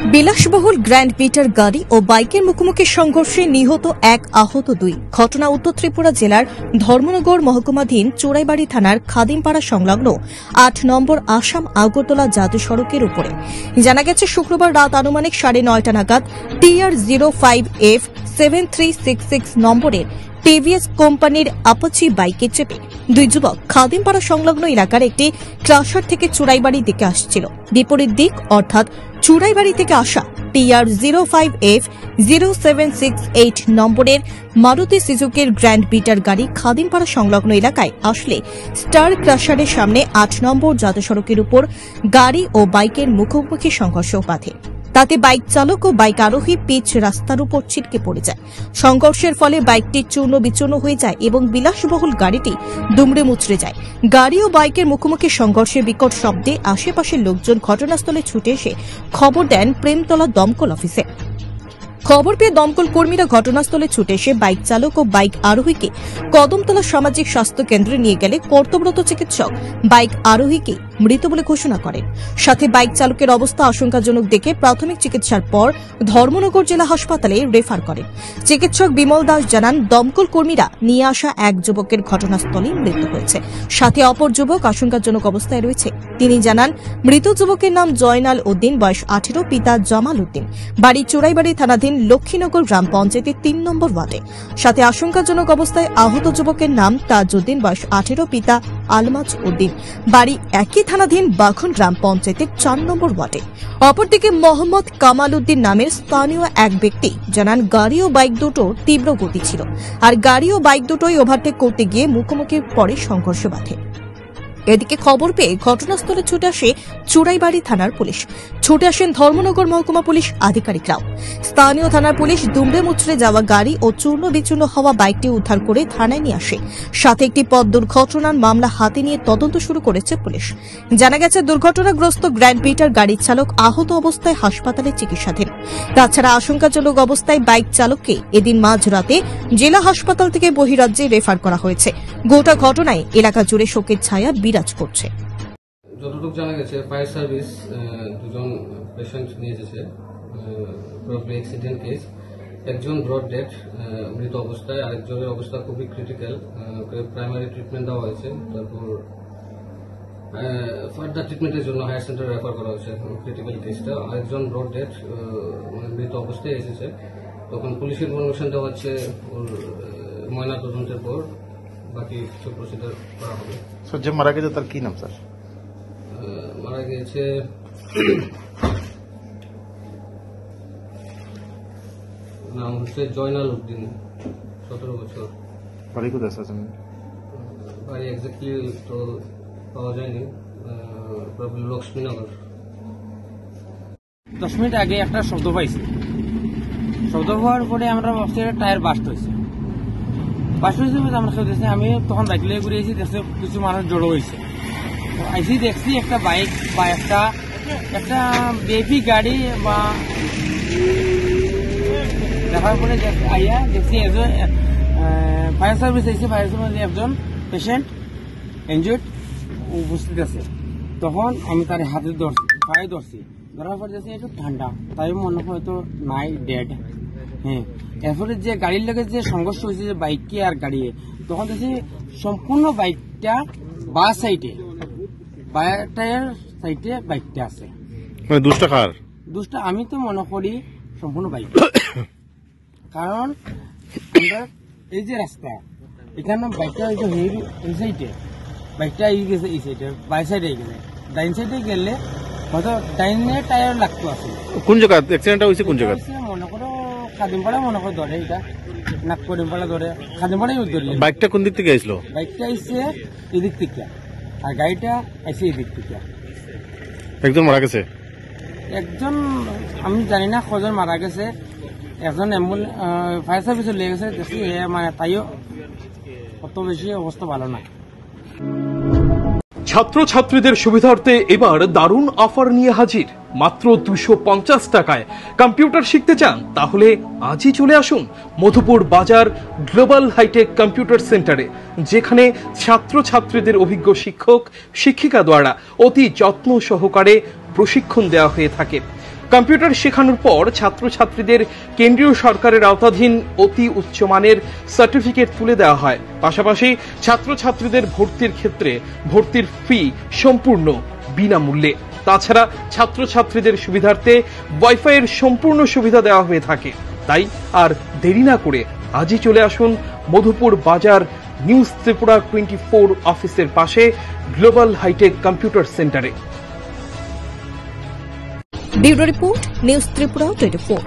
বিলাসবহুল grand Peter গাড়ি ও বাইকের মুখোমুখি সংঘর্ষে নিহত এক, আহত দুই। ঘটনা উত্তর ত্রিপুরা জেলার ধর্মনগর মহকুমাধীন চোরাইবাড়ি থানার খাদিমপাড়া সংলগ্ন ৮ নম্বর আসাম আগরতলা জাতীয় সড়কের উপরে। জানা গেছে, শুক্রবার রাত আনুমানিক 9:30 নাগাদ TR05F 7366 নম্বরের টিভিএস কোম্পানির আপাচি বাইকে চেপে দুই যুবক খাদিমপাড়া সংলগ্ন এলাকার একটি ক্রাশার থেকে চোরাইবাড়ির দিকে আসছিল। বিপরীত দিক অর্থাৎ চোরাইবাড়ি থেকে আসা TR05F 0768 নম্বরের মারুতি সুজুকির গ্র্যান্ড পিটার গাড়ি খাদিমপাড়া সংলগ্ন এলাকায় আসলে স্টার ক্রাশারের সামনে ৮ নম্বর জাতীয় সড়কের উপর গাড়ি ও বাইকের মুখোমুখি সংঘর্ষ বাধে। তাতে বাইক চালক ও বাইক আরোহী পিচ রাস্তার উপর ছিটকে পড়ে যায়। সংঘর্ষের ফলে বাইকটি চূর্ণ বিচূর্ণ হয়ে যায় এবং বিলাসবহুল গাড়িটি দুমড়ে মুচড়ে যায়। গাড়ি ও বাইকের মুখোমুখি সংঘর্ষের বিকট শব্দে আশেপাশের লোকজন ঘটনাস্থলে ছুটে এসে খবর দেন প্রেমতলা দমকল অফিসে। খবর পেয়ে দমকল কর্মীরা ঘটনাস্থলে ছুটে এসে বাইক চালক ও বাইক আরোহীকে কদমতলা সামাজিক স্বাস্থ্য কেন্দ্রে নিয়ে গেলে কর্তব্যরত চিকিৎসক বাইক আরোহীকে মৃত বলে ঘোষণা করেন। সাথে বাইক চালকের অবস্থা আশঙ্কাজনক দেখে প্রাথমিক চিকিৎসার পর ধর্মনগর জেলা হাসপাতালে রেফার করেন। চিকিৎসক বিমল দাস জানান, দমকল কর্মীরা নিয়ে আসা এক যুবকের ঘটনাস্থলেই মৃত্যু হয়েছে, সাথে অপর যুবক আশঙ্কাজনক অবস্থায় রয়েছে। তিনি জানান, মৃত যুবকের নাম জয়নাল উদ্দিন, বয়স 18, পিতা জামাল উদ্দিন, বাড়ি চোরাইবাড়ি থানাধীন লক্ষ্মীনগর গ্রাম পঞ্চায়েতের ৩ নম্বর ওয়ার্ডে। সাথে আশঙ্কাজনক অবস্থায় আহত যুবকের নাম তাজউদ্দিন, বয়স 18, পিতা আলমাজ উদ্দিন, বাড়ি একই থানাধীন বাখন গ্রাম পঞ্চায়েতের ৪ নম্বর ওয়ার্ডে। অপরদিকে মোহাম্মদ কামাল উদ্দিন নামের স্থানীয় এক ব্যক্তি জানান, গাড়ি ও বাইক দুটোর তীব্র গতি ছিল, আর গাড়ি ও বাইক দুটোই ওভারটেক করতে গিয়ে মুখোমুখি পরে সংঘর্ষ বাধে। এদিকে খবর পেয়ে ঘটনাস্থলে ছুটে আসে চোরাইবাড়ি থানার পুলিশ, ছুটে আসেন ধর্মনগর মহকুমা পুলিশ আধিকারিকরাও। স্থানীয় থানার পুলিশ দুমড়ে মুচড়ে যাওয়া গাড়ি ও চূর্ণ বিচূর্ণ হওয়া বাইকটি উদ্ধার করে থানায় নিয়ে আসে। সাথে একটি পথ দুর্ঘটনার মামলা হাতে নিয়ে তদন্ত শুরু করেছে পুলিশ। জানা গেছে, দুর্ঘটনাগ্রস্ত গ্র্যান্ড পিটার গাড়ির চালক আহত অবস্থায় হাসপাতালে চিকিৎসাধীন। তাছাড়া আশঙ্কাজনক অবস্থায় বাইক চালককে এদিন মাঝরাতে জেলা হাসপাতাল থেকে বহিরাজ্যে রেফার করা হয়েছে। গোটা ঘটনায় এলাকা জুড়ে শোকের ছায়া বিরাজ করছে। যতটুকু জানা গেছে, ফায়ার সার্ভিস দুজন পেশেন্ট নিয়ে এসেছে, প্রবলি অ্যাক্সিডেন্ট কেস। একজন ব্রড ডেথ মৃত অবস্থায়, আরেকজনের অবস্থা খুবই ক্রিটিক্যাল, প্রাইমারি ট্রিটমেন্ট দেওয়া হয়েছে। তারপর ফার্দার ট্রিটমেন্টের জন্য হায়ার সেন্টারে রেফার করা হয়েছে ক্রিটিক্যাল কেসটা। আরেকজন ব্রড ডেথ মৃত অবস্থায় এসেছে। তখন পুলিশের ইনফরমেশন দেওয়া হচ্ছে ওর ময়না তদন্তের পর বাকি কিছু প্রসিডিউর করা হবে। স্যার, যে মারা গেছে তার কি নাম? স্যার, মারা গেছে নাম হচ্ছে জয়নাল উদ্দিন, 17 বছর। বাড়ি কোথায় স্যার? বাড়ি এক্স্যাক্টলি তো পাওয়া যায়নি, লক্ষ্মীনগর। 10 মিনিট আগে একটা শব্দ পাইছি। শব্দ হওয়ার পরে আমরা ভাবছি টায়ার বাস্ট হয়েছে। আমরা খেলতেছি, আমি তখন বাইক লিয়ে ঘুরিয়েছি, দেখছি কিছু মানুষ জড়ো হয়েছে। আইসি দেখছি একটা বাইক বা একটা বেবি গাড়ি বা দেখার পরে আইয়া দেখছি একজন ফায়ার সার্ভিস এসেছে। ফায়ার সার্ভিসে একজন পেশেন্ট ইনজুর্ড উপস্থিত আছে। তখন আমি তার হাতে পায়ে ধরছি, ধরার পর দেখছি একটু ঠান্ডা, তাই মনে হয়তো নাই, ডেড। হ্যাঁ, এরপরে যে গাড়ির লাগে যে সংঘর্ষ হয়েছে, যে বাইকে আর গাড়ি, তখন দেখছি সম্পূর্ণ বাইকটা বা সাইডে, টায়ার সাইডে বাইকটা আছে। দুষ্টা কার? দুষ্টা আমি তো মনে করি সম্পূর্ণ বাইক। কারণ আমরা এই যে রাস্তা, এখানে বাইকটা এই সাইডে, বাইকটা এই গেছে এই সাইডে, বাই সাইডে গেলে, ডাইন সাইডে গেলে হয়তো ডাইনে টায়ার লাগতো আছে। কোন জায়গা অ্যাক্সিডেন্টটা হয়েছে? কোন জায়গা? মনে করো খাদিমপাড়া, মনে করো ধরে এটা নাগপুরিমপাড়া ধরে খাদিমপাড়াই ধরলে। বাইকটা কোন দিক থেকে আসলো? বাইকটা এসছে এদিক থেকে, আর গাড়িটা এসে এদিক থেকে। একজন মারা গেছে? একজন আমি জানি না কজন মারা গেছে। একজন ফায়ার সার্ভিসে লেগে গেছে, দেখছি মানে তাইও অত বেশি অবস্থা ভালো না। ছাত্রছাত্রীদের সুবিধার্থে এবার দারুণ অফার নিয়ে হাজির। মাত্র 250 টাকায় কম্পিউটার শিখতে চান? তাহলে আজই চলে আসুন মধুপুর বাজার গ্লোবাল হাইটেক কম্পিউটার সেন্টারে, যেখানে ছাত্রছাত্রীদের অভিজ্ঞ শিক্ষক শিক্ষিকা দ্বারা অতি যত্ন সহকারে প্রশিক্ষণ দেওয়া হয়ে থাকে। কম্পিউটার শেখানোর পর ছাত্রছাত্রীদের কেন্দ্রীয় সরকারের আওতাধীন অতি উচ্চমানের সার্টিফিকেট তুলে দেওয়া হয়। পাশাপাশি ছাত্রছাত্রীদের ভর্তির ক্ষেত্রে ভর্তির ফি সম্পূর্ণ বিনামূল্যে। তাছাড়া ছাত্রছাত্রীদের সুবিধার্থে ওয়াইফাইয়ের সম্পূর্ণ সুবিধা দেওয়া হয়ে থাকে। তাই আর দেরি না করে আজই চলে আসুন মধুপুর বাজার নিউজ ত্রিপুরা 24 অফিসের পাশে গ্লোবাল হাইটেক কম্পিউটার সেন্টারে। Bureau report, news Tripura 24।